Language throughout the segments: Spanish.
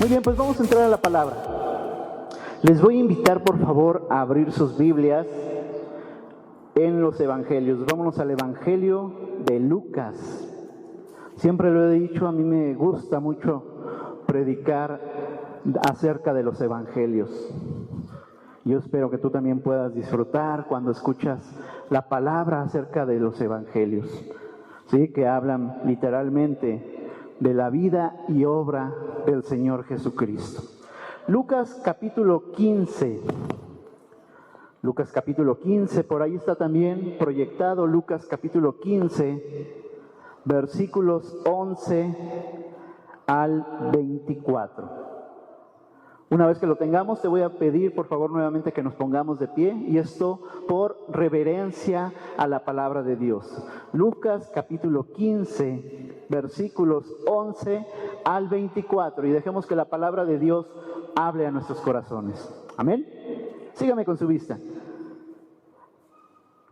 Muy bien, pues vamos a entrar a la palabra. Les voy a invitar, por favor, a abrir sus Biblias en los evangelios. Vámonos al evangelio de Lucas. Siempre lo he dicho, a mí me gusta mucho predicar acerca de los evangelios. Yo espero que tú también puedas disfrutar cuando escuchas la palabra acerca de los evangelios, ¿sí? Que hablan literalmente de la vida y obra del Señor Jesucristo. Lucas capítulo 15. Lucas capítulo 15, por ahí está también proyectado Lucas capítulo 15, versículos 11 al 24. Una vez que lo tengamos, te voy a pedir por favor nuevamente que nos pongamos de pie, y esto por reverencia a la palabra de Dios. Lucas capítulo 15, versículos 11 al 24, y dejemos que la palabra de Dios hable a nuestros corazones. Amén. Sígame con su vista.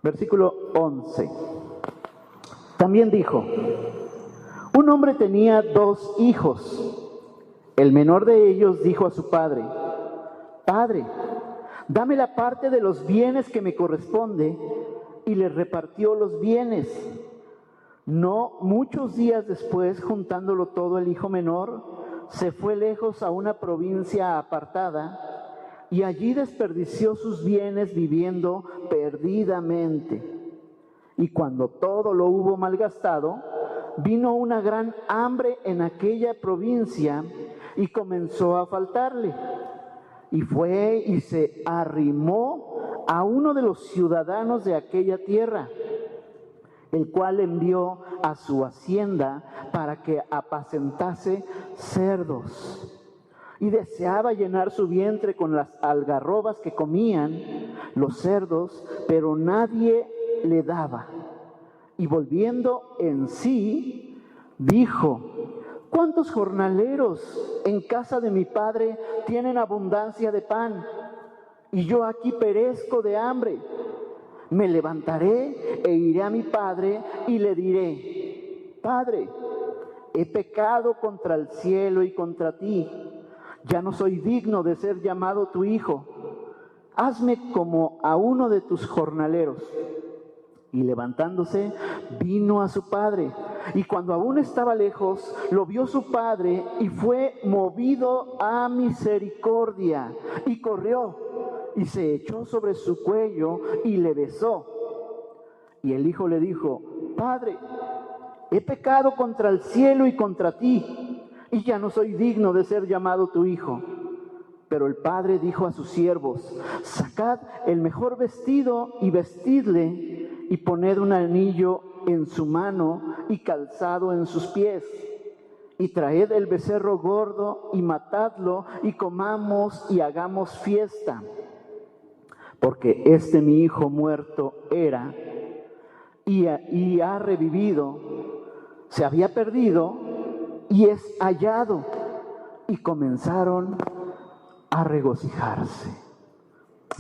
Versículo 11. También dijo: un hombre tenía 2 hijos. El menor de ellos dijo a su padre: Padre, dame la parte de los bienes que me corresponde, y le repartió los bienes. No muchos días después, juntándolo todo, el hijo menor se fue lejos a una provincia apartada, y allí desperdició sus bienes viviendo perdidamente. Y cuando todo lo hubo malgastado, vino una gran hambre en aquella provincia y comenzó a faltarle. Y fue y se arrimó a uno de los ciudadanos de aquella tierra, el cual envió a su hacienda para que apacentase cerdos. Y deseaba llenar su vientre con las algarrobas que comían los cerdos, pero nadie le daba. Y volviendo en sí, dijo: ¿cuántos jornaleros en casa de mi padre tienen abundancia de pan, y yo aquí perezco de hambre? Me levantaré e iré a mi padre y le diré: Padre, he pecado contra el cielo y contra ti. Ya no soy digno de ser llamado tu hijo. Hazme como a uno de tus jornaleros. Y levantándose, vino a su padre. Y cuando aún estaba lejos, lo vio su padre y fue movido a misericordia. Y corrió y se echó sobre su cuello y le besó. Y el hijo le dijo: Padre, he pecado contra el cielo y contra ti, y ya no soy digno de ser llamado tu hijo. Pero el padre dijo a sus siervos: sacad el mejor vestido y vestidle, y poned un anillo en su mano y calzado en sus pies. Y traed el becerro gordo y matadlo, y comamos y hagamos fiesta. Porque este mi hijo muerto era y ha revivido, se había perdido y es hallado. Y comenzaron a regocijarse.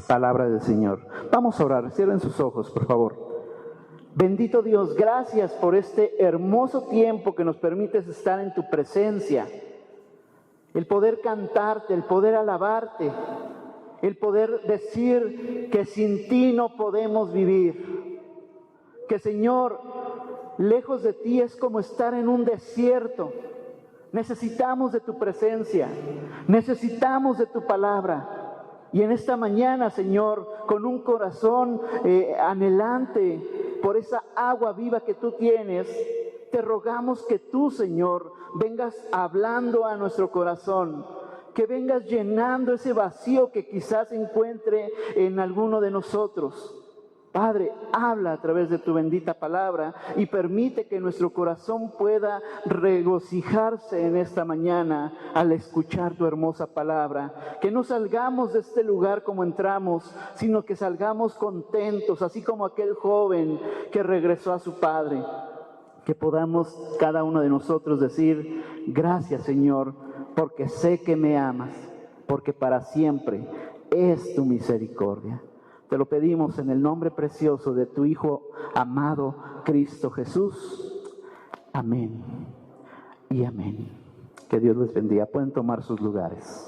Palabra del Señor. Vamos a orar. Cierren sus ojos, por favor. Bendito Dios, gracias por este hermoso tiempo que nos permites estar en tu presencia. El poder cantarte, el poder alabarte, el poder decir que sin ti no podemos vivir. Que, Señor, lejos de ti es como estar en un desierto. Necesitamos de tu presencia, necesitamos de tu palabra. Y en esta mañana, Señor, con un corazón anhelante por esa agua viva que tú tienes, te rogamos que tú, Señor, vengas hablando a nuestro corazón, que vengas llenando ese vacío que quizás se encuentre en alguno de nosotros. Padre, habla a través de tu bendita palabra y permite que nuestro corazón pueda regocijarse en esta mañana al escuchar tu hermosa palabra. Que no salgamos de este lugar como entramos, sino que salgamos contentos, así como aquel joven que regresó a su padre. Que podamos cada uno de nosotros decir: gracias, Señor, porque sé que me amas, porque para siempre es tu misericordia. Te lo pedimos en el nombre precioso de tu Hijo amado, Cristo Jesús. Amén y amén. Que Dios les bendiga. Pueden tomar sus lugares.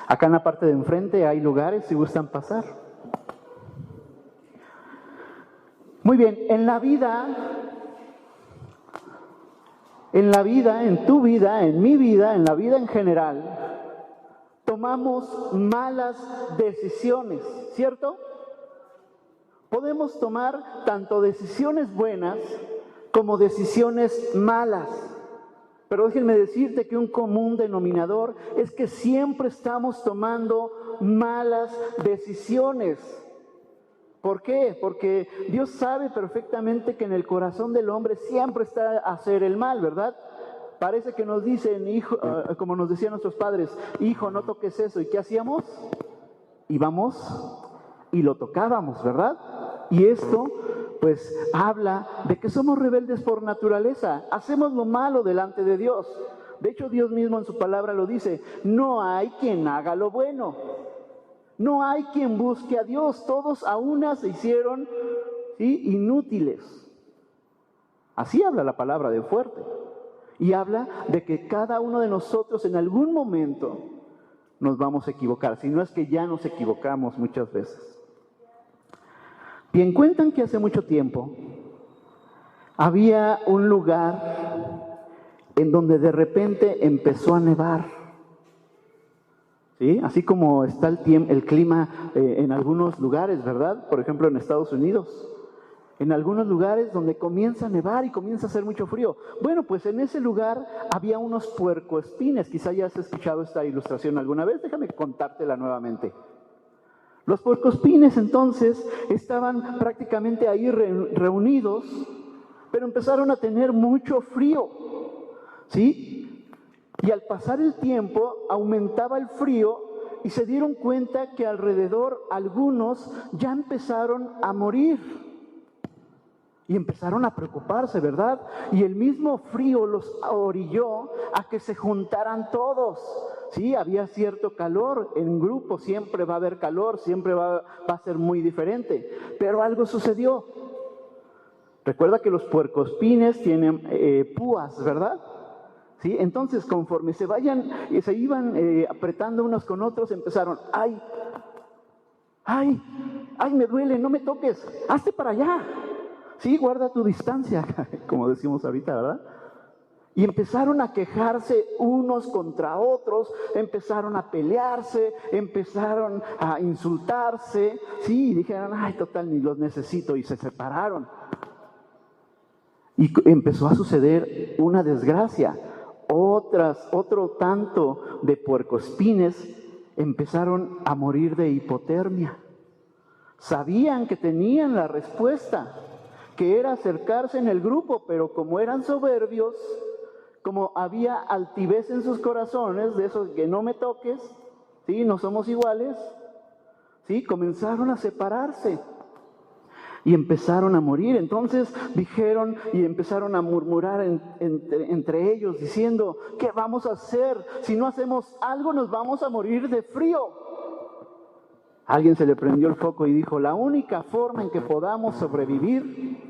Acá en la parte de enfrente hay lugares si gustan pasar. Muy bien, en la vida, en tu vida, en mi vida, en la vida en general, tomamos malas decisiones, ¿cierto? Podemos tomar tanto decisiones buenas como decisiones malas. Pero déjenme decirte que un común denominador es que siempre estamos tomando malas decisiones. ¿Por qué? Porque Dios sabe perfectamente que en el corazón del hombre siempre está hacer el mal, ¿verdad? Parece que nos dicen, hijo, como nos decían nuestros padres, hijo, no toques eso. ¿Y qué hacíamos? Íbamos y lo tocábamos, ¿verdad? Y esto, pues, habla de que somos rebeldes por naturaleza. Hacemos lo malo delante de Dios. De hecho, Dios mismo en su palabra lo dice, no hay quien haga lo bueno. No hay quien busque a Dios. Todos a una se hicieron, ¿sí?, inútiles. Así habla la palabra de fuerte. Y habla de que cada uno de nosotros en algún momento nos vamos a equivocar. Si no es que ya nos equivocamos muchas veces. Bien, cuentan que hace mucho tiempo había un lugar en donde de repente empezó a nevar. ¿Sí? Así como está el clima en algunos lugares, ¿verdad? Por ejemplo, en Estados Unidos. En algunos lugares donde comienza a nevar y comienza a hacer mucho frío. Bueno, pues en ese lugar había unos puercoespines. Quizá ya has escuchado esta ilustración alguna vez. Déjame contártela nuevamente. Los puercoespines entonces estaban prácticamente ahí reunidos, pero empezaron a tener mucho frío, ¿sí? Y al pasar el tiempo aumentaba el frío y se dieron cuenta que alrededor algunos ya empezaron a morir. Y empezaron a preocuparse, ¿verdad? Y el mismo frío los orilló a que se juntaran todos. Sí, había cierto calor, en grupo siempre va a haber calor, siempre va a ser muy diferente. Pero algo sucedió. Recuerda que los puercoespines tienen púas, ¿verdad? Sí, entonces conforme se iban apretando unos con otros, empezaron, ¡ay! Me duele, no me toques, hazte para allá. Sí, guarda tu distancia, como decimos ahorita, ¿verdad? Y empezaron a quejarse unos contra otros, empezaron a pelearse, empezaron a insultarse, sí, y dijeron, ay, total, ni los necesito, y se separaron. Y empezó a suceder una desgracia. Otro tanto de puercoespines empezaron a morir de hipotermia. Sabían que tenían la respuesta, que era acercarse en el grupo, pero como eran soberbios, como había altivez en sus corazones, de esos que no me toques, ¿sí? No somos iguales, ¿sí? Comenzaron a separarse y empezaron a morir. Entonces dijeron y empezaron a murmurar entre ellos, diciendo, ¿qué vamos a hacer? Si no hacemos algo nos vamos a morir de frío. Alguien se le prendió el foco y dijo, la única forma en que podamos sobrevivir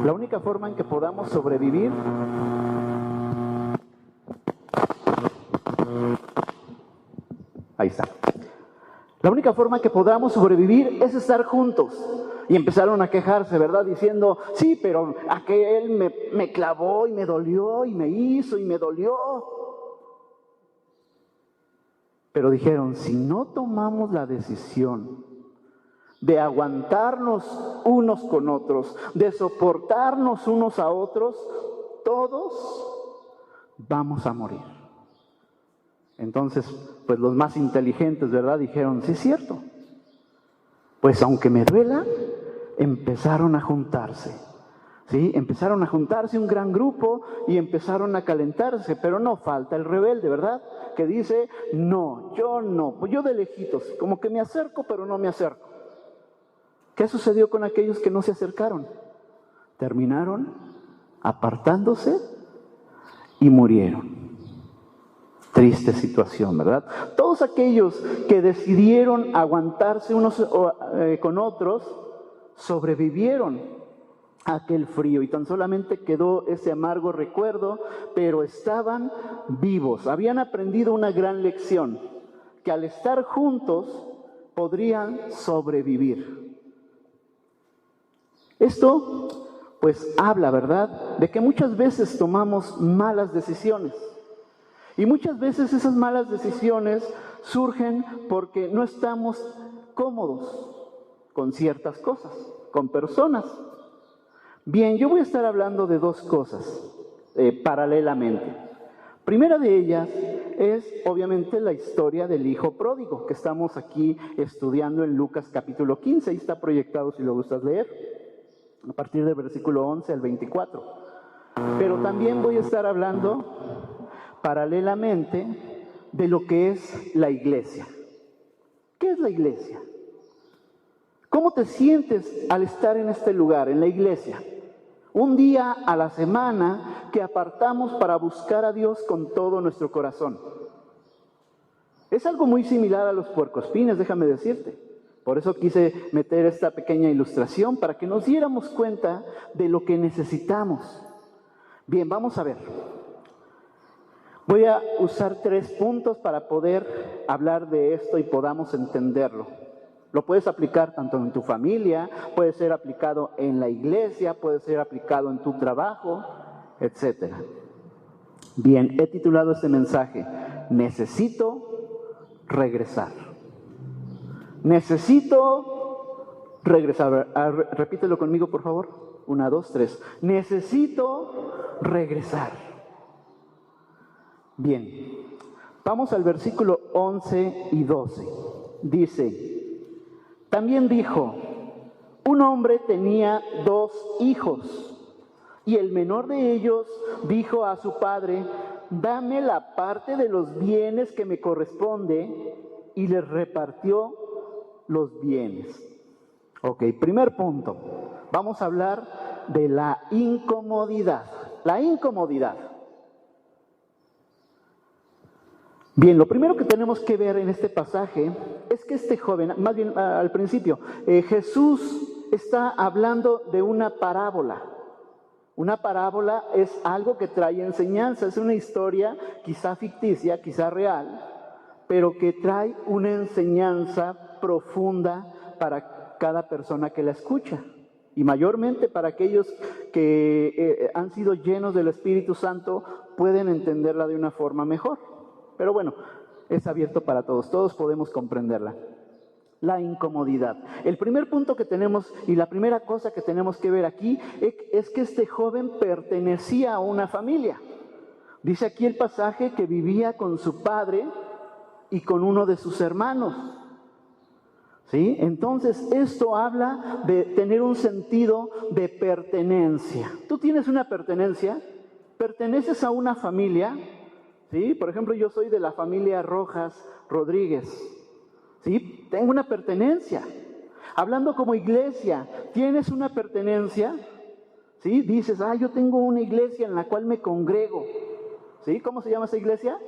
la única forma en que podamos sobrevivir ahí está. La única forma en que podamos sobrevivir es estar juntos. Y empezaron a quejarse, ¿verdad? Diciendo, sí, pero aquel me clavó y me dolió y me hizo y me dolió. Pero dijeron, si no tomamos la decisión de aguantarnos unos con otros, de soportarnos unos a otros, todos vamos a morir. Entonces, pues los más inteligentes, ¿verdad? Dijeron, sí es cierto. Pues aunque me duela, empezaron a juntarse. ¿Sí? Empezaron a juntarse un gran grupo y empezaron a calentarse, pero no falta el rebelde, ¿verdad? Que dice, no, yo de lejitos, como que me acerco, pero no me acerco. ¿Qué sucedió con aquellos que no se acercaron? Terminaron apartándose y murieron. Triste situación, ¿verdad? Todos aquellos que decidieron aguantarse unos con otros, sobrevivieron. aquel frío y tan solamente quedó ese amargo recuerdo, pero estaban vivos, habían aprendido una gran lección, que al estar juntos podrían sobrevivir. Esto pues habla, ¿verdad?, de que muchas veces tomamos malas decisiones. Y muchas veces esas malas decisiones surgen porque no estamos cómodos con ciertas cosas, con personas. Bien, yo voy a estar hablando de dos cosas paralelamente. Primera de ellas es obviamente la historia del hijo pródigo, que estamos aquí estudiando en Lucas capítulo 15, ahí está proyectado si lo gustas leer, a partir del versículo 11 al 24. Pero también voy a estar hablando paralelamente de lo que es la iglesia. ¿Qué es la iglesia? ¿Cómo te sientes al estar en este lugar, en la iglesia? Un día a la semana que apartamos para buscar a Dios con todo nuestro corazón. Es algo muy similar a los puercoespines, déjame decirte. Por eso quise meter esta pequeña ilustración para que nos diéramos cuenta de lo que necesitamos. Bien, vamos a ver. Voy a usar 3 puntos para poder hablar de esto y podamos entenderlo. Lo puedes aplicar tanto en tu familia, puede ser aplicado en la iglesia, puede ser aplicado en tu trabajo, etc. Bien, he titulado este mensaje, Necesito regresar. Necesito regresar. Repítelo conmigo, por favor. 1, 2, 3. Necesito regresar. Bien, vamos al versículo 11 y 12. Dice... También dijo, un hombre tenía 2 hijos, y el menor de ellos dijo a su padre, dame la parte de los bienes que me corresponde, y les repartió los bienes. Ok, primer punto, vamos a hablar de la incomodidad. La incomodidad. Bien, lo primero que tenemos que ver en este pasaje es que este joven, más bien al principio, Jesús está hablando de una parábola. Una parábola es algo que trae enseñanza, es una historia quizá ficticia, quizá real, pero que trae una enseñanza profunda para cada persona que la escucha. Y mayormente para aquellos que han sido llenos del Espíritu Santo pueden entenderla de una forma mejor. Pero bueno, es abierto para todos, todos podemos comprenderla. La incomodidad. El primer punto que tenemos y la primera cosa que tenemos que ver aquí es que este joven pertenecía a una familia. Dice aquí el pasaje que vivía con su padre y con uno de sus hermanos. ¿Sí? Entonces esto habla de tener un sentido de pertenencia. ¿Tú tienes una pertenencia? ¿Perteneces a una familia? ¿Sí? Por ejemplo, yo soy de la familia Rojas Rodríguez. ¿Sí? Tengo una pertenencia. Hablando como iglesia, ¿tienes una pertenencia? ¿Sí? Dices, yo tengo una iglesia en la cual me congrego. ¿Sí? ¿Cómo se llama esa iglesia?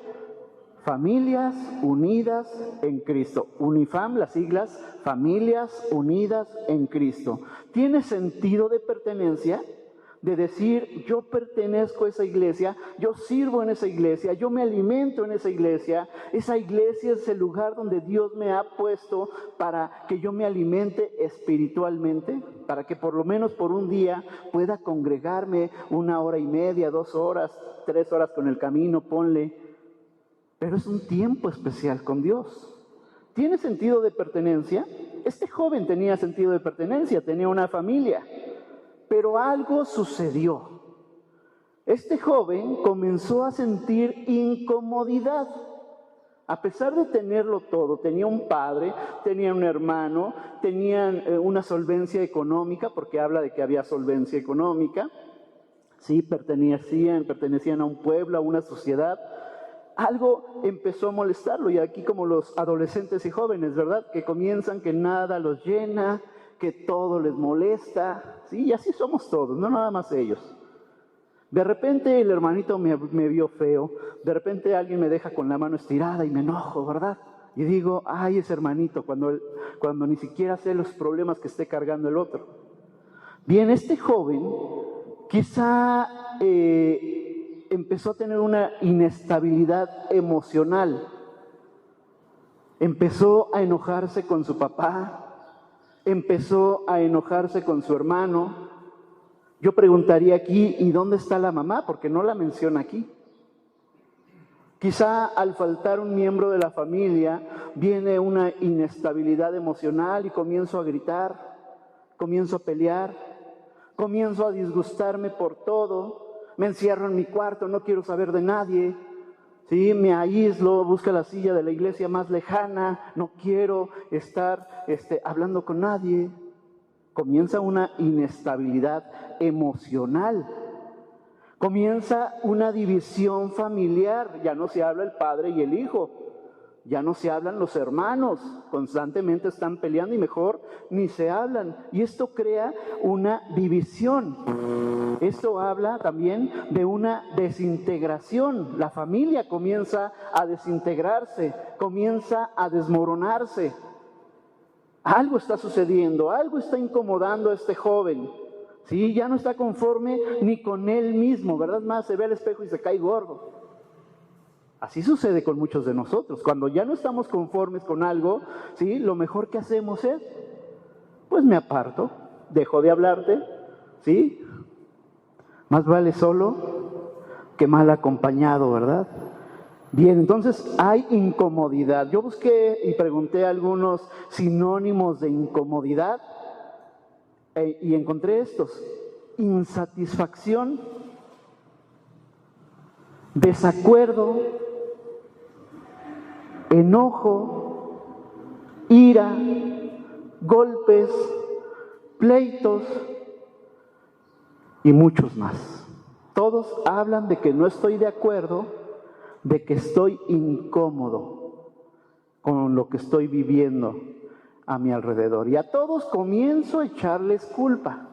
Familias Unidas en Cristo. UNIFAM, las siglas, Familias Unidas en Cristo. ¿Tiene sentido de pertenencia? De decir, yo pertenezco a esa iglesia, yo sirvo en esa iglesia, yo me alimento en esa iglesia es el lugar donde Dios me ha puesto para que yo me alimente espiritualmente, para que por lo menos por un día pueda congregarme 1 hora y media, 2 horas, 3 horas con el camino, ponle, pero es un tiempo especial con Dios. ¿Tiene sentido de pertenencia? Este joven tenía sentido de pertenencia, tenía una familia. Pero algo sucedió. Este joven comenzó a sentir incomodidad. A pesar de tenerlo todo, tenía un padre, tenía un hermano, tenían una solvencia económica, porque habla de que había solvencia económica. Sí, pertenecían a un pueblo, a una sociedad. Algo empezó a molestarlo, y aquí como los adolescentes y jóvenes, ¿verdad? Que comienzan que nada los llena, que todo les molesta, ¿sí? Y así somos todos, no nada más ellos. De repente el hermanito me vio feo, de repente alguien me deja con la mano estirada y me enojo, ¿verdad? Y digo, ese hermanito, cuando ni siquiera sé los problemas que esté cargando el otro. Bien, este joven quizá empezó a tener una inestabilidad emocional. Empezó a enojarse con su papá, empezó a enojarse con su hermano. Yo preguntaría aquí, ¿y dónde está la mamá? Porque no la menciona aquí. Quizá al faltar un miembro de la familia viene una inestabilidad emocional y comienzo a gritar, comienzo a pelear, comienzo a disgustarme por todo, me encierro en mi cuarto, no quiero saber de nadie, ¿sí? Me aíslo, busco la silla de la iglesia más lejana, no quiero estar hablando con nadie. Comienza una inestabilidad emocional. Comienza una división familiar, ya no se habla el padre y el hijo, ya no se hablan los hermanos, constantemente están peleando y mejor ni se hablan. Y esto crea una división. Esto habla también de una desintegración. La familia comienza a desintegrarse, comienza a desmoronarse. Algo está sucediendo, algo está incomodando a este joven. Sí, ya no está conforme ni con él mismo, ¿verdad? Más se ve al espejo y se cae gordo. Así sucede con muchos de nosotros. Cuando ya no estamos conformes con algo, ¿sí? Lo mejor que hacemos es, pues me aparto, dejo de hablarte, ¿sí? Más vale solo que mal acompañado, ¿verdad? Bien, entonces hay incomodidad. Yo busqué y pregunté algunos sinónimos de incomodidad y encontré estos: insatisfacción, desacuerdo, enojo, ira, golpes, pleitos y muchos más. Todos hablan de que no estoy de acuerdo, de que estoy incómodo con lo que estoy viviendo a mi alrededor. Y a todos comienzo a echarles culpa.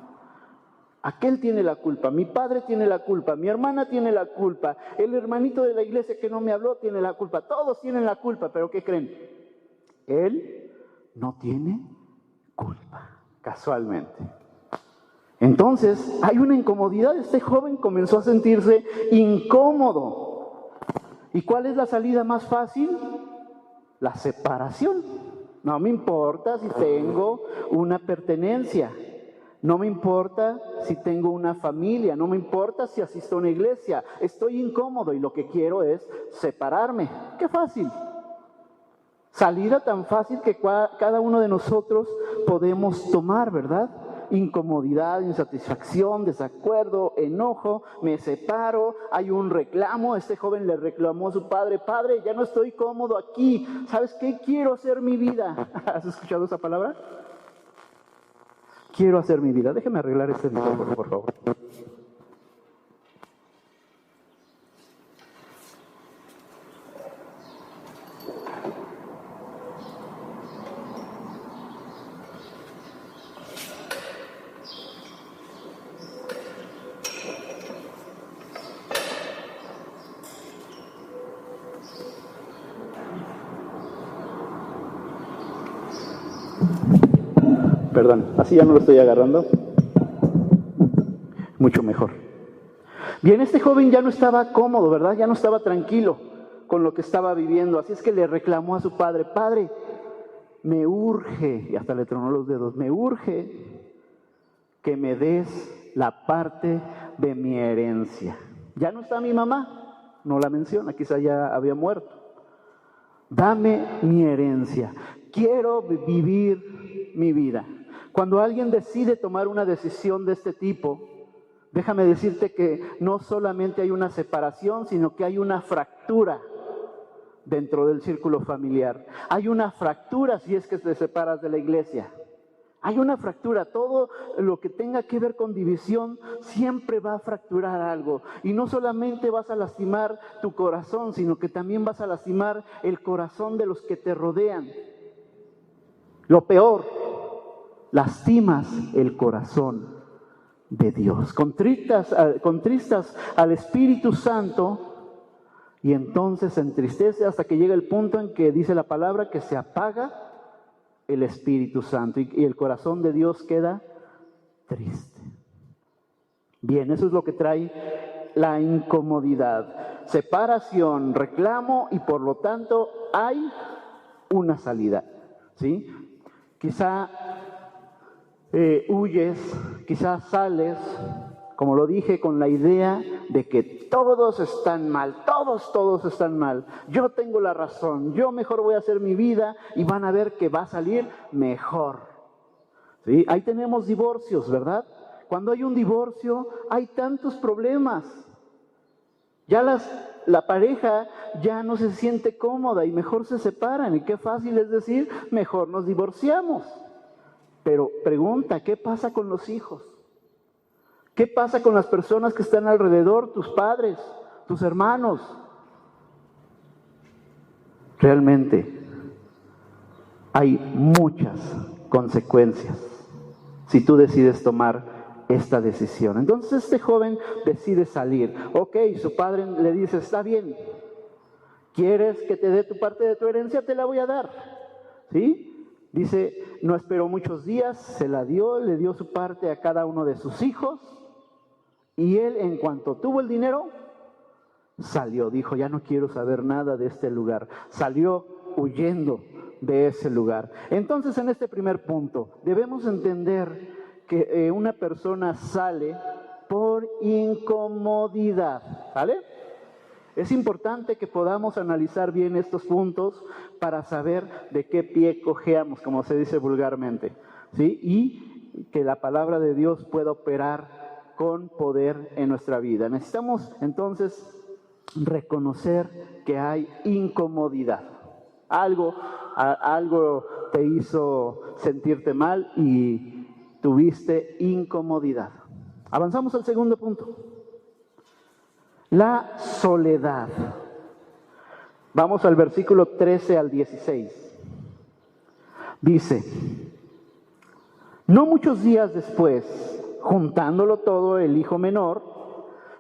Aquel tiene la culpa, mi padre tiene la culpa, mi hermana tiene la culpa, el hermanito de la iglesia que no me habló tiene la culpa, todos tienen la culpa, pero ¿qué creen? Él no tiene culpa, casualmente. Entonces hay una incomodidad, este joven comenzó a sentirse incómodo. ¿Y cuál es la salida más fácil? La separación. No me importa si tengo una pertenencia, no me importa si tengo una familia, no me importa si asisto a una iglesia, estoy incómodo y lo que quiero es separarme. ¡Qué fácil! Salida tan fácil que cada uno de nosotros podemos tomar, ¿verdad? Incomodidad, insatisfacción, desacuerdo, enojo, me separo, hay un reclamo. Este joven le reclamó a su padre: padre, ya no estoy cómodo aquí, ¿sabes qué? Quiero hacer mi vida. ¿Has escuchado esa palabra? Quiero hacer mi vida. Déjeme arreglar este micrófono, por favor. Perdón, así ya no lo estoy agarrando. Mucho mejor. Bien, este joven ya no estaba cómodo, ¿verdad? Ya no estaba tranquilo con lo que estaba viviendo. Así es que le reclamó a su padre: padre, me urge, y hasta le tronó los dedos, me urge que me des la parte de mi herencia. Ya no está mi mamá, no la menciona, quizá ya había muerto. Dame mi herencia, quiero vivir mi vida. Cuando alguien decide tomar una decisión de este tipo, déjame decirte que no solamente hay una separación, sino que hay una fractura dentro del círculo familiar. Hay una fractura si es que te separas de la iglesia. Hay una fractura. Todo lo que tenga que ver con división siempre va a fracturar algo. Y no solamente vas a lastimar tu corazón, sino que también vas a lastimar el corazón de los que te rodean. Lo peor, lastimas el corazón de Dios. Contristas al Espíritu Santo y entonces se entristece hasta que llega el punto en que dice la palabra que se apaga el Espíritu Santo y el corazón de Dios queda triste. Bien, eso es lo que trae la incomodidad. Separación, reclamo y por lo tanto hay una salida, ¿sí? Quizá huyes, quizá sales, como lo dije, con la idea de que todos están mal, todos están mal. Yo tengo la razón, yo mejor voy a hacer mi vida y van a ver que va a salir mejor. ¿Sí? Ahí tenemos divorcios, ¿verdad? Cuando hay un divorcio hay tantos problemas. Ya la pareja ya no se siente cómoda y mejor se separan. Y qué fácil es decir, mejor nos divorciamos. Pero pregunta, ¿qué pasa con los hijos? ¿Qué pasa con las personas que están alrededor, tus padres, tus hermanos? Realmente hay muchas consecuencias si tú decides tomar esta decisión. Entonces este joven decide salir. Ok, su padre le dice, está bien, ¿quieres que te dé tu parte de tu herencia? Te la voy a dar. ¿Sí? Dice, no esperó muchos días, se la dio, le dio su parte a cada uno de sus hijos. Y él, en cuanto tuvo el dinero, salió. Dijo, ya no quiero saber nada de este lugar. Salió huyendo de ese lugar. Entonces, en este primer punto, debemos entender que una persona sale por incomodidad. ¿Vale? Es importante que podamos analizar bien estos puntos para saber de qué pie cojeamos, como se dice vulgarmente, ¿sí? Y que la palabra de Dios pueda operar con poder en nuestra vida. Necesitamos entonces reconocer que hay incomodidad. Algo te hizo sentirte mal y tuviste incomodidad. Avanzamos al segundo punto. La soledad. Vamos al versículo 13 al 16. Dice, no muchos días después, juntándolo todo, el hijo menor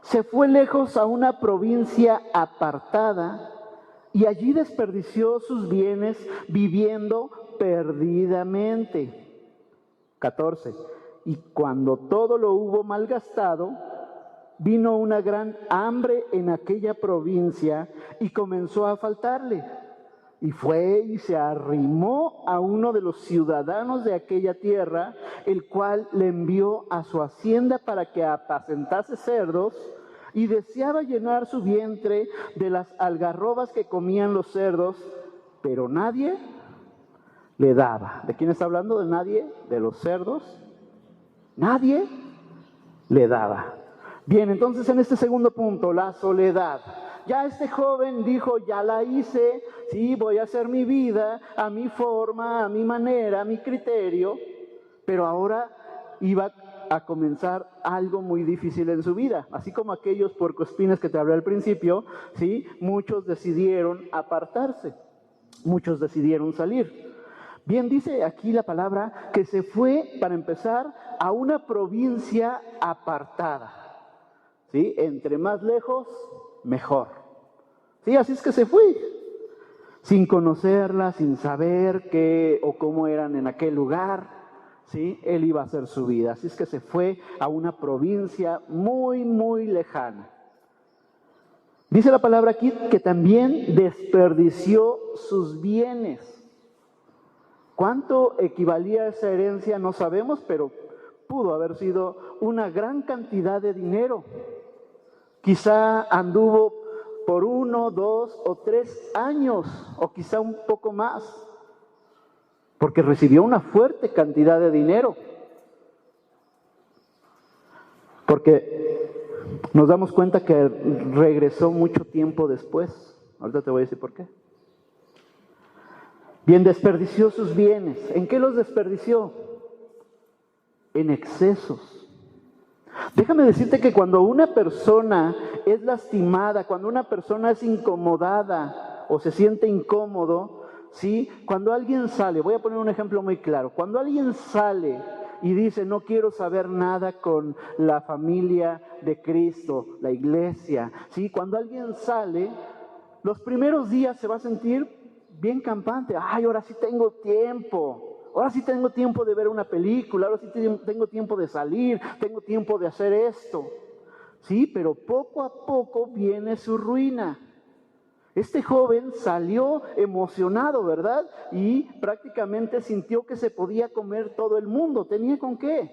se fue lejos a una provincia apartada y allí desperdició sus bienes viviendo perdidamente. 14. Y cuando todo lo hubo malgastado, vino una gran hambre en aquella provincia y comenzó a faltarle. Y fue y se arrimó a uno de los ciudadanos de aquella tierra, el cual le envió a su hacienda para que apacentase cerdos, y deseaba llenar su vientre de las algarrobas que comían los cerdos, pero nadie le daba. ¿De quién está hablando? ¿De nadie? ¿De los cerdos? Nadie le daba. Bien, entonces en este segundo punto, la soledad. Ya este joven dijo, ya la hice, sí, voy a hacer mi vida a mi forma, a mi manera, a mi criterio, pero ahora iba a comenzar algo muy difícil en su vida. Así como aquellos puercoespines que te hablé al principio, sí, muchos decidieron apartarse, muchos decidieron salir. Bien, dice aquí la palabra que se fue, para empezar, a una provincia apartada. ¿Sí? Entre más lejos, mejor. ¿Sí? Así es que se fue, sin conocerla, sin saber qué o cómo eran en aquel lugar. ¿Sí? Él iba a hacer su vida. Así es que se fue a una provincia muy, muy lejana. Dice la palabra aquí que también desperdició sus bienes. ¿Cuánto equivalía esa herencia? No sabemos, pero pudo haber sido una gran cantidad de dinero. Quizá anduvo por 1, 2 o 3 años, o quizá un poco más, porque recibió una fuerte cantidad de dinero. Porque nos damos cuenta que regresó mucho tiempo después. Ahorita te voy a decir por qué. Bien, desperdició sus bienes. ¿En qué los desperdició? En excesos. Déjame decirte que cuando una persona es lastimada, cuando una persona es incomodada o se siente incómodo, ¿sí? Cuando alguien sale, voy a poner un ejemplo muy claro, cuando alguien sale y dice, no quiero saber nada con la familia de Cristo, la iglesia, ¿sí? Cuando alguien sale, los primeros días se va a sentir bien campante. Ay, ahora sí tengo tiempo. ahora sí tengo tiempo de ver una película, ahora sí tengo tiempo de salir, tengo tiempo de hacer esto. Sí, pero poco a poco viene su ruina. Este joven salió emocionado, ¿verdad? Y prácticamente sintió que se podía comer todo el mundo. ¿Tenía con qué?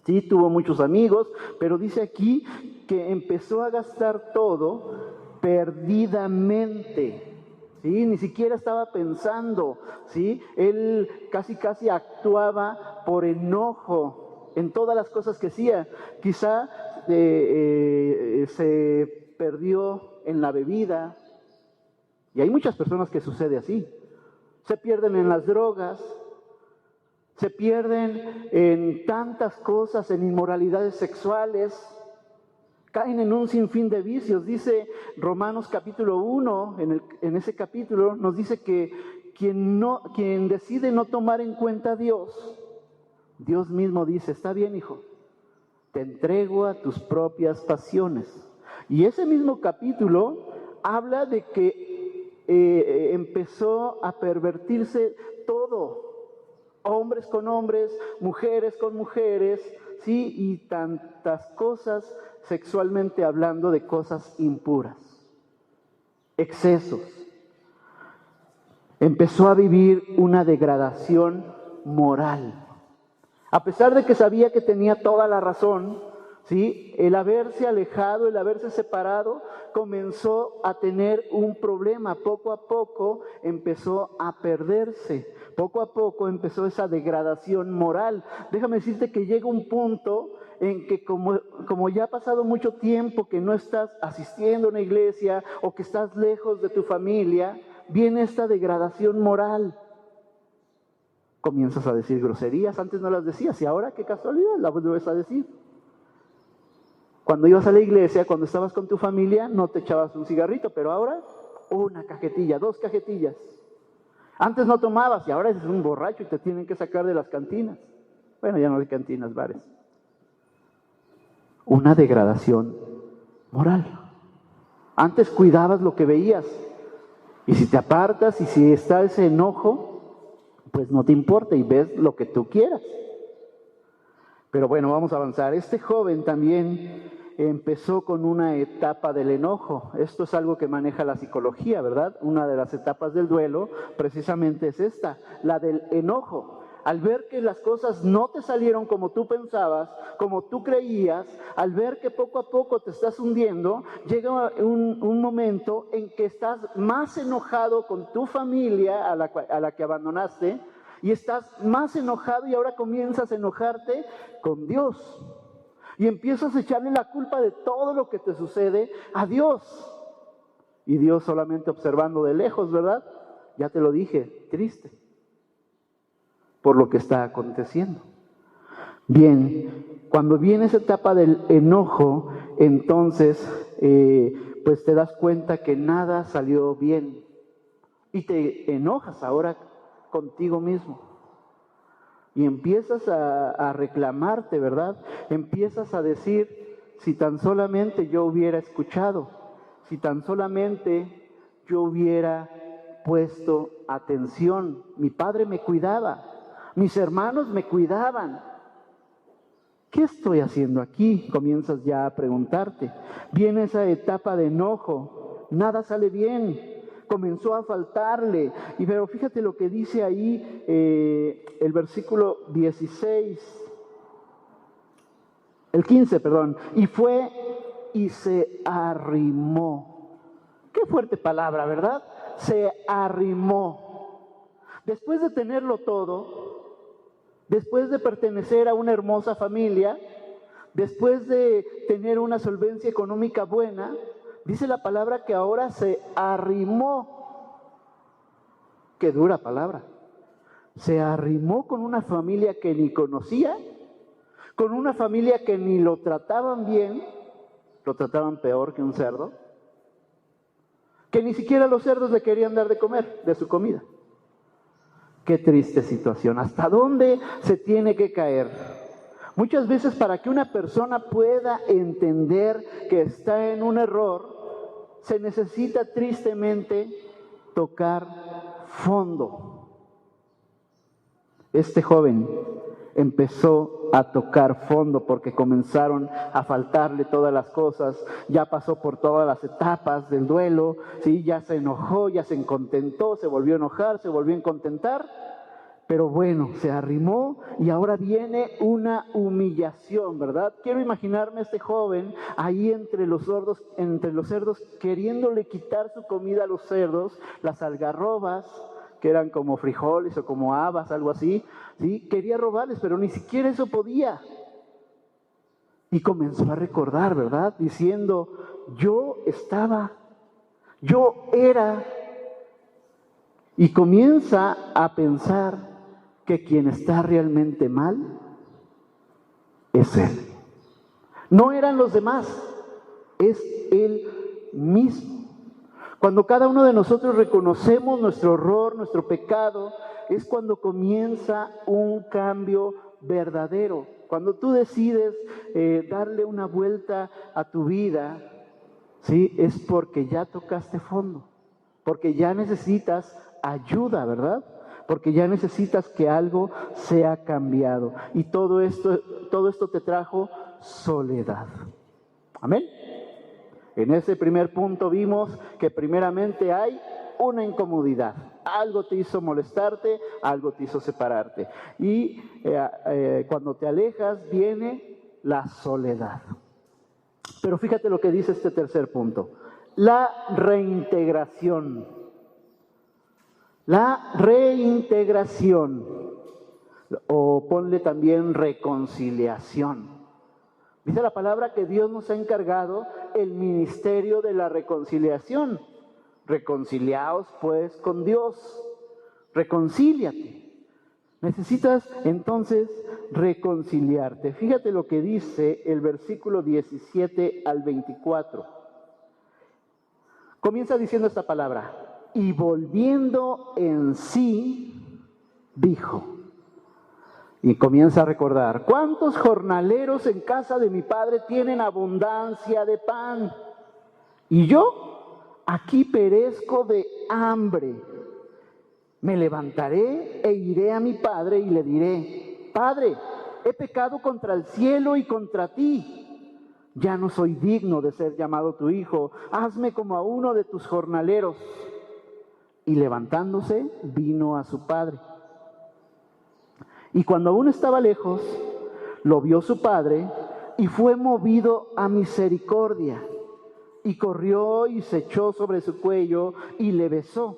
Sí, tuvo muchos amigos, pero dice aquí que empezó a gastar todo perdidamente. ¿Sí? Ni siquiera estaba pensando, ¿sí? Él casi actuaba por enojo en todas las cosas que hacía. Quizá se perdió en la bebida, y hay muchas personas que sucede así. Se pierden en las drogas, se pierden en tantas cosas, en inmoralidades sexuales, caen en un sinfín de vicios. Dice Romanos capítulo 1, en ese capítulo nos dice que quien decide no tomar en cuenta a Dios, Dios mismo dice, está bien, hijo, te entrego a tus propias pasiones. Y ese mismo capítulo habla de que empezó a pervertirse todo. Hombres con hombres, mujeres con mujeres, sí, y tantas cosas sexualmente hablando, de cosas impuras, excesos. Empezó a vivir una degradación moral. A pesar de que sabía que tenía toda la razón, ¿sí? El haberse alejado, el haberse separado, comenzó a tener un problema. Poco a poco empezó a perderse. Poco a poco empezó esa degradación moral. Déjame decirte que llega un punto en que como ya ha pasado mucho tiempo que no estás asistiendo a una iglesia o que estás lejos de tu familia, viene esta degradación moral. Comienzas a decir groserías, antes no las decías, y ahora qué casualidad, las vuelves a decir. Cuando ibas a la iglesia, cuando estabas con tu familia, no te echabas un cigarrito, pero ahora una cajetilla, 2 cajetillas. Antes no tomabas y ahora eres un borracho y te tienen que sacar de las cantinas. Bueno, ya no hay cantinas, bares. Una degradación moral. Antes cuidabas lo que veías, y si te apartas y si está ese enojo, pues no te importa y ves lo que tú quieras. Pero bueno, vamos a avanzar. Este joven también empezó con una etapa del enojo. Esto es algo que maneja la psicología, ¿verdad? Una de las etapas del duelo precisamente es esta, la del enojo. Al ver que las cosas no te salieron como tú pensabas, como tú creías, al ver que poco a poco te estás hundiendo, llega un momento en que estás más enojado con tu familia a la que abandonaste, y estás más enojado y ahora comienzas a enojarte con Dios. Y empiezas a echarle la culpa de todo lo que te sucede a Dios. Y Dios solamente observando de lejos, ¿verdad? Ya te lo dije, triste por lo que está aconteciendo. Bien, cuando viene esa etapa del enojo, entonces pues te das cuenta que nada salió bien. Y te enojas ahora contigo mismo. Y empiezas a reclamarte, ¿verdad? Empiezas a decir, si tan solamente yo hubiera escuchado, si tan solamente yo hubiera puesto atención, mi padre me cuidaba, mis hermanos me cuidaban. ¿Qué estoy haciendo aquí? Comienzas ya a preguntarte. Viene esa etapa de enojo, nada sale bien. Comenzó a faltarle. Pero fíjate lo que dice ahí el versículo 16, el 15, perdón. Y fue y se arrimó. Qué fuerte palabra, ¿verdad? Se arrimó. Después de tenerlo todo, después de pertenecer a una hermosa familia, después de tener una solvencia económica buena, dice la palabra que ahora se arrimó. Qué dura palabra. Se arrimó con una familia que ni conocía, con una familia que ni lo trataban bien, lo trataban peor que un cerdo, que ni siquiera los cerdos le querían dar de comer, de su comida. Qué triste situación. ¿Hasta dónde se tiene que caer? Muchas veces para que una persona pueda entender que está en un error, se necesita tristemente tocar fondo. este joven empezó a tocar fondo porque comenzaron a faltarle todas las cosas, ya pasó por todas las etapas del duelo, ¿sí? Ya se enojó, ya se contentó, se volvió a enojar, se volvió a contentar, pero bueno, se arrimó y ahora viene una humillación, ¿verdad? Quiero imaginarme a este joven ahí entre los cerdos, queriéndole quitar su comida a los cerdos, las algarrobas, que eran como frijoles o como habas, algo así, ¿sí? Quería robarles, pero ni siquiera eso podía. Y comenzó a recordar, ¿verdad? Diciendo, yo era. Y comienza a pensar que quien está realmente mal es él. No eran los demás, es él mismo. Cuando cada uno de nosotros reconocemos nuestro error, nuestro pecado, es cuando comienza un cambio verdadero. Cuando tú decides darle una vuelta a tu vida, ¿sí? Es porque ya tocaste fondo, porque ya necesitas ayuda, ¿verdad? Porque ya necesitas que algo sea cambiado. Y todo esto te trajo soledad. Amén. En ese primer punto vimos que primeramente hay una incomodidad. Algo te hizo molestarte, algo te hizo separarte. Y cuando te alejas viene la soledad. Pero fíjate lo que dice este tercer punto. La reintegración. La reintegración. O ponle también reconciliación. Dice la palabra que Dios nos ha encargado el ministerio de la reconciliación. Reconciliaos pues con Dios. Reconcíliate. Necesitas entonces reconciliarte. Fíjate lo que dice el versículo 17 al 24. Comienza diciendo esta palabra. Y volviendo en sí, dijo. Y comienza a recordar, ¿cuántos jornaleros en casa de mi padre tienen abundancia de pan? Y yo aquí perezco de hambre. Me levantaré e iré a mi padre y le diré, Padre, he pecado contra el cielo y contra ti. Ya no soy digno de ser llamado tu hijo. Hazme como a uno de tus jornaleros. Y levantándose, vino a su padre. Y cuando aún estaba lejos, lo vio su padre y fue movido a misericordia. Y corrió y se echó sobre su cuello y le besó.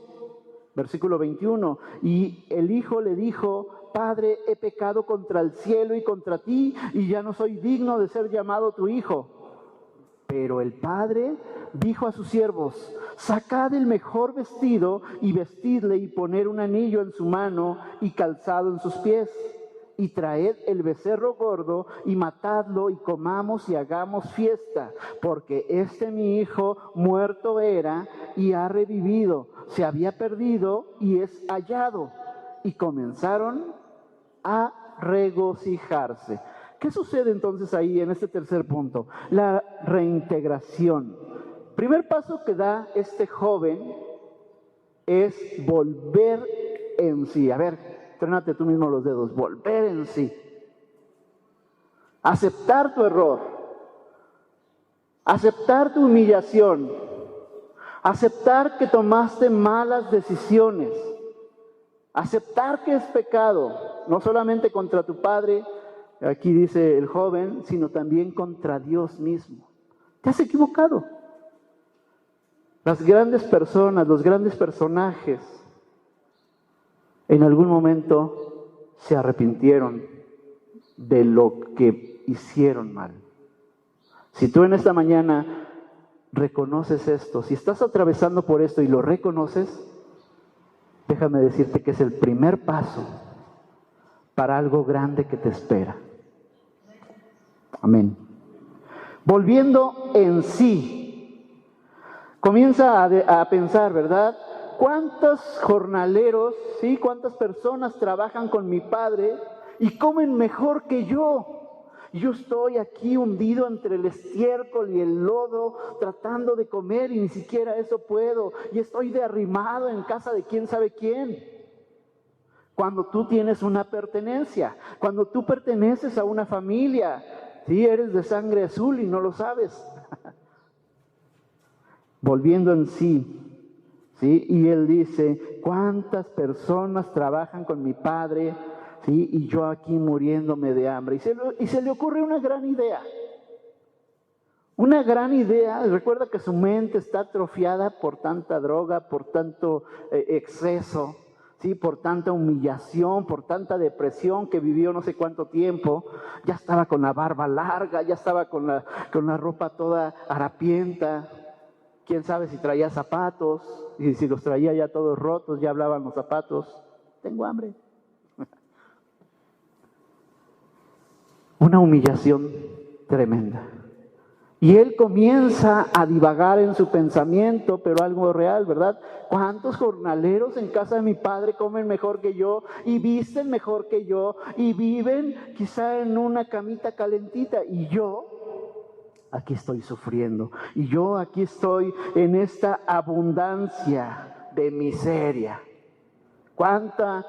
Versículo 21. Y el hijo le dijo, Padre, he pecado contra el cielo y contra ti, y ya no soy digno de ser llamado tu hijo. Pero el padre dijo a sus siervos, sacad el mejor vestido y vestidle y poner un anillo en su mano y calzado en sus pies. Y traed el becerro gordo y matadlo y comamos y hagamos fiesta, porque mi hijo muerto era y ha revivido, se había perdido y es hallado. Y comenzaron a regocijarse. ¿Qué sucede entonces ahí en este tercer punto? La reintegración. Primer paso que da este joven es volver en sí. A ver, trónate tú mismo los dedos. Volver en sí. Aceptar tu error. Aceptar tu humillación. Aceptar que tomaste malas decisiones. Aceptar que es pecado, no solamente contra tu padre, aquí dice el joven, sino también contra Dios mismo. Te has equivocado. Las grandes personas, los grandes personajes, en algún momento se arrepintieron de lo que hicieron mal. Si tú en esta mañana reconoces esto, si estás atravesando por esto y lo reconoces, déjame decirte que es el primer paso para algo grande que te espera. Amén. Volviendo en sí, comienza a pensar, ¿verdad? ¿Cuántos jornaleros, sí, cuántas personas trabajan con mi padre y comen mejor que yo? Yo estoy aquí hundido entre el estiércol y el lodo tratando de comer y ni siquiera eso puedo. Y estoy de arrimado en casa de quién sabe quién. Cuando tú tienes una pertenencia, cuando tú perteneces a una familia, ¿sí? Eres de sangre azul y no lo sabes. Volviendo en sí, ¿sí? Y él dice, ¿cuántas personas trabajan con mi padre? ¿Sí? Y yo aquí muriéndome de hambre. Y se le ocurre una gran idea. Una gran idea. Recuerda que su mente está atrofiada por tanta droga, por tanto exceso, ¿sí? Por tanta humillación, por tanta depresión que vivió no sé cuánto tiempo. Ya estaba con la barba larga, ya estaba con la ropa toda harapienta. Quién sabe si traía zapatos, y si los traía ya todos rotos, ya hablaban los zapatos. Tengo hambre. Una humillación tremenda. Y él comienza a divagar en su pensamiento, pero algo real, ¿verdad? ¿Cuántos jornaleros en casa de mi padre comen mejor que yo y visten mejor que yo y viven quizá en una camita calentita? Y yo aquí estoy sufriendo. Y yo aquí estoy en esta abundancia de miseria. ¿Cuánta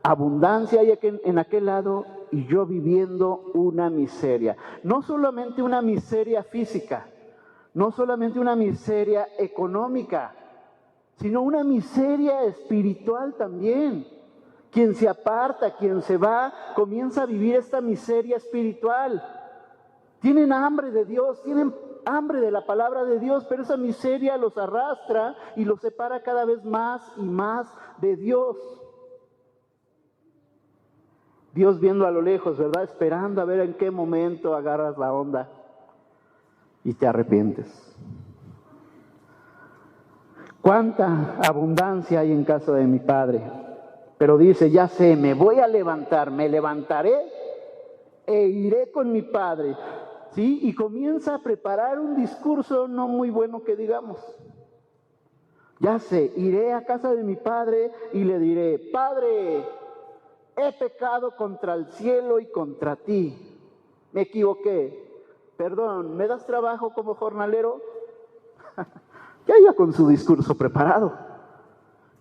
abundancia hay en aquel lado y yo viviendo una miseria? No solamente una miseria física, no solamente una miseria económica, sino una miseria espiritual también. Quien se aparta, quien se va, comienza a vivir esta miseria espiritual. Tienen hambre de Dios, tienen hambre de la palabra de Dios, pero esa miseria los arrastra y los separa cada vez más y más de Dios. Dios viendo a lo lejos, ¿verdad? Esperando a ver en qué momento agarras la onda y te arrepientes. ¿Cuánta abundancia hay en casa de mi padre? Pero dice, ya sé, me voy a levantar, me levantaré e iré con mi padre. ¿Sí? Y comienza a preparar un discurso no muy bueno que digamos. Ya sé, iré a casa de mi padre y le diré, Padre, he pecado contra el cielo y contra ti. Me equivoqué. Perdón, ¿me das trabajo como jornalero? Ya iba con su discurso preparado.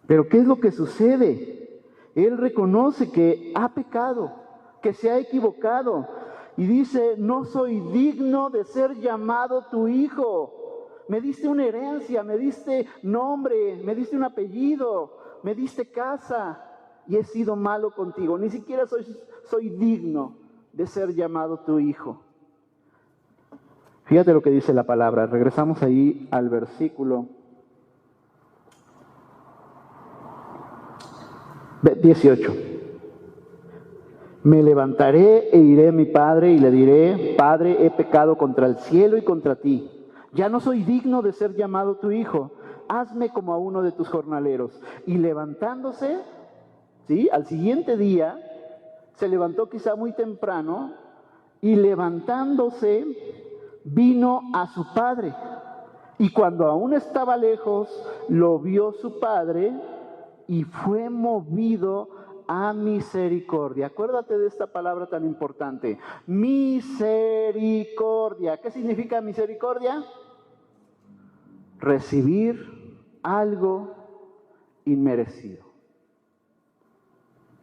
Pero ¿qué es lo que sucede? Él reconoce que ha pecado, que se ha equivocado. Y dice, no soy digno de ser llamado tu hijo. Me diste una herencia, me diste nombre, me diste un apellido, me diste casa y he sido malo contigo. Ni siquiera soy digno de ser llamado tu hijo. Fíjate lo que dice la palabra. Regresamos ahí al versículo 18. Me levantaré e iré a mi padre y le diré, Padre, he pecado contra el cielo y contra ti. Ya no soy digno de ser llamado tu hijo. Hazme como a uno de tus jornaleros. Y levantándose, ¿sí? Al siguiente día, se levantó quizá muy temprano y levantándose vino a su padre. Y cuando aún estaba lejos, lo vio su padre y fue movido a misericordia. Acuérdate de esta palabra tan importante. Misericordia. ¿Qué significa misericordia? Recibir algo inmerecido.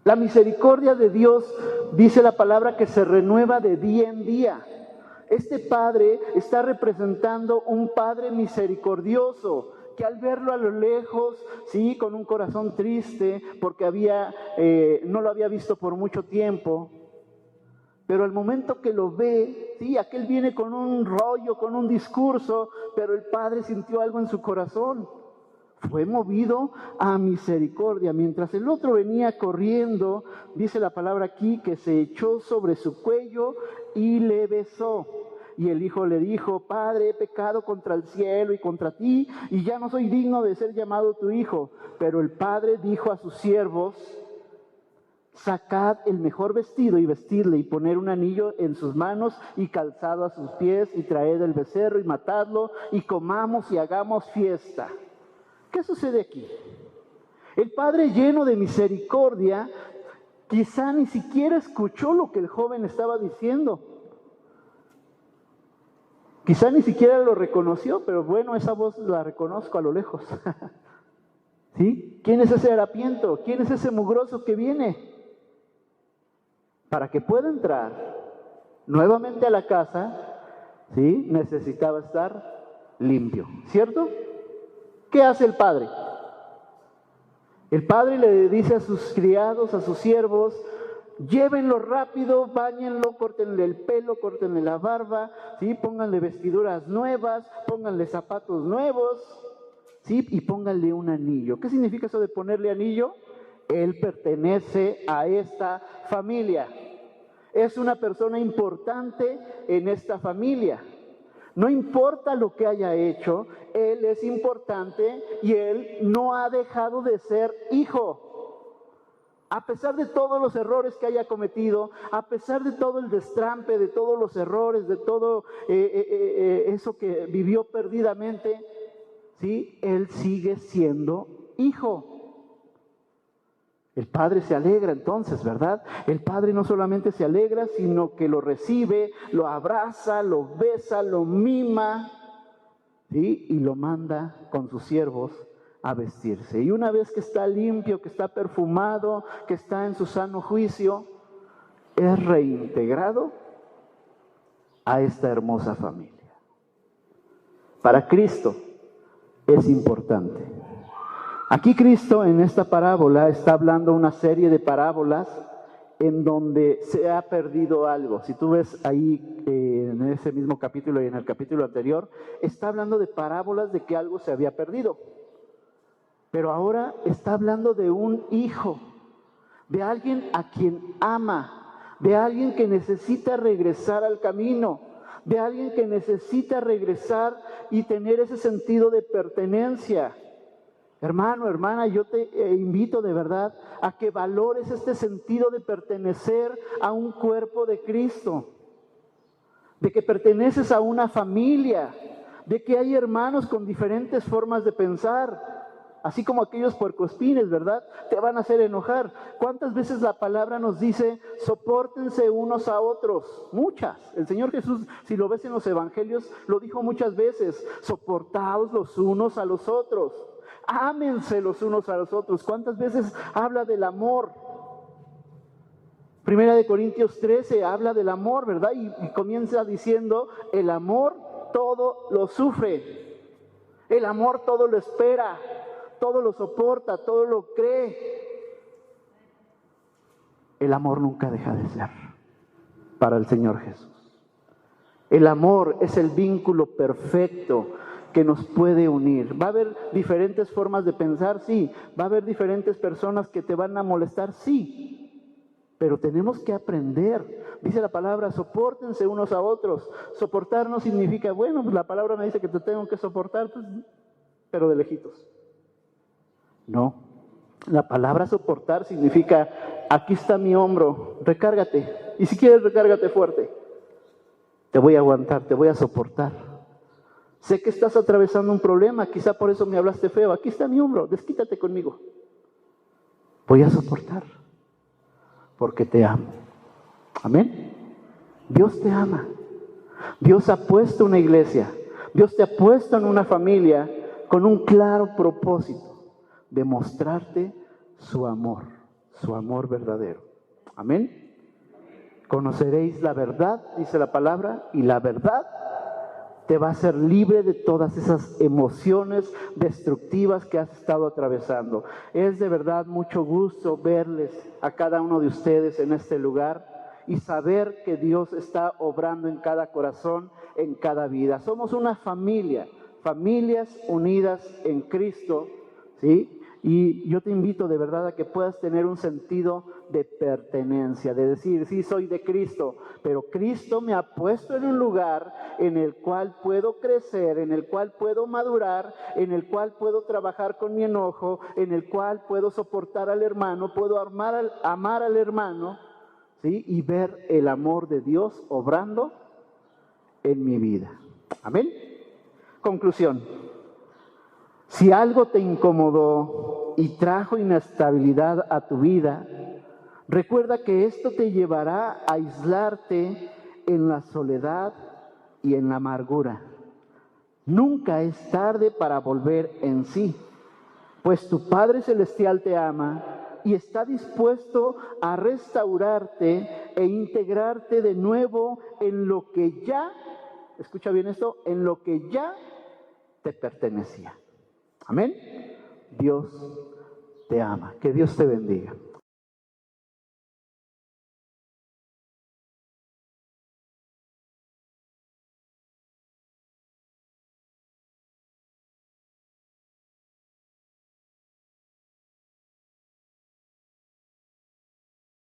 La misericordia de Dios, dice la palabra, que se renueva de día en día. Este padre está representando un padre misericordioso, que al verlo a lo lejos, sí, con un corazón triste, porque no lo había visto por mucho tiempo, pero al momento que lo ve, sí, aquel viene con un rollo, con un discurso, pero el padre sintió algo en su corazón. Fue movido a misericordia. Mientras el otro venía corriendo, dice la palabra aquí, que se echó sobre su cuello y le besó. Y el hijo le dijo, Padre, he pecado contra el cielo y contra ti, y ya no soy digno de ser llamado tu hijo. Pero el padre dijo a sus siervos, sacad el mejor vestido y vestidle, y poner un anillo en sus manos y calzado a sus pies, y traed el becerro y matadlo, y comamos y hagamos fiesta. ¿Qué sucede aquí? El padre, lleno de misericordia, quizá ni siquiera escuchó lo que el joven estaba diciendo. Quizá ni siquiera lo reconoció, pero bueno, esa voz la reconozco a lo lejos. ¿Sí? ¿Quién es ese harapiento? ¿Quién es ese mugroso que viene? Para que pueda entrar nuevamente a la casa, ¿sí? Necesitaba estar limpio, ¿cierto? ¿Qué hace el padre? El padre le dice a sus criados, a sus siervos: llévenlo rápido, báñenlo, córtenle el pelo, córtenle la barba, ¿sí? Pónganle vestiduras nuevas, pónganle zapatos nuevos, ¿sí? Y pónganle un anillo. ¿Qué significa eso de ponerle anillo? Él pertenece a esta familia. Es una persona importante en esta familia. No importa lo que haya hecho, él es importante y él no ha dejado de ser hijo. A pesar de todos los errores que haya cometido, a pesar de todo el destrampe, de todos los errores, de todo eso que vivió perdidamente, ¿sí? Él sigue siendo hijo. El padre se alegra entonces, ¿verdad? El padre no solamente se alegra, sino que lo recibe, lo abraza, lo besa, lo mima, ¿sí? Y lo manda con sus siervos a vestirse. Y una vez que está limpio, que está perfumado, que está en su sano juicio, es reintegrado a esta hermosa familia. Para Cristo es importante. Aquí Cristo en esta parábola está hablando una serie de parábolas en donde se ha perdido algo. Si tú ves ahí en ese mismo capítulo y en el capítulo anterior, está hablando de parábolas de que algo se había perdido. Pero ahora está hablando de un hijo, de alguien a quien ama, de alguien que necesita regresar al camino, de alguien que necesita regresar y tener ese sentido de pertenencia. Hermano, hermana, yo te invito de verdad a que valores este sentido de pertenecer a un cuerpo de Cristo, de que perteneces a una familia, de que hay hermanos con diferentes formas de pensar, así como aquellos puercoespines, ¿verdad? Te van a hacer enojar. ¿Cuántas veces la palabra nos dice, sopórtense unos a otros? Muchas. El Señor Jesús, si lo ves en los evangelios, lo dijo muchas veces, soportaos los unos a los otros. Ámense los unos a los otros. ¿Cuántas veces habla del amor? Primera de Corintios 13 habla del amor, ¿verdad? Y comienza diciendo, el amor todo lo sufre. El amor todo lo espera, todo lo soporta, todo lo cree. El amor nunca deja de ser para el Señor Jesús. El amor es el vínculo perfecto que nos puede unir. Va a haber diferentes formas de pensar, sí. Va a haber diferentes personas que te van a molestar, sí. Pero tenemos que aprender. Dice la palabra, sopórtense unos a otros. Soportar no significa, bueno, pues la palabra me dice que te tengo que soportar, pues, pero de lejitos. No. La palabra soportar significa, aquí está mi hombro, recárgate. Y si quieres, recárgate fuerte. Te voy a aguantar, te voy a soportar. Sé que estás atravesando un problema, quizá por eso me hablaste feo. Aquí está mi hombro, desquítate conmigo. Voy a soportar, porque te amo. Amén. Dios te ama. Dios ha puesto una iglesia. Dios te ha puesto en una familia con un claro propósito de mostrarte su amor verdadero. Amén. Conoceréis la verdad, dice la palabra, y la verdad te va a hacer libre de todas esas emociones destructivas que has estado atravesando. Es de verdad mucho gusto verles a cada uno de ustedes en este lugar y saber que Dios está obrando en cada corazón, en cada vida. Somos una familia, familias unidas en Cristo, ¿sí? Y yo te invito de verdad a que puedas tener un sentido de pertenencia, de decir, sí, soy de Cristo, pero Cristo me ha puesto en un lugar en el cual puedo crecer, en el cual puedo madurar, en el cual puedo trabajar con mi enojo, en el cual puedo soportar al hermano, puedo amar al hermano, ¿sí? Y ver el amor de Dios obrando en mi vida. Amén. Conclusión. Si algo te incomodó y trajo inestabilidad a tu vida, recuerda que esto te llevará a aislarte en la soledad y en la amargura. Nunca es tarde para volver en sí, pues tu Padre Celestial te ama y está dispuesto a restaurarte e integrarte de nuevo en lo que ya, escucha bien esto, en lo que ya te pertenecía. Amén. Dios te ama. Que Dios te bendiga.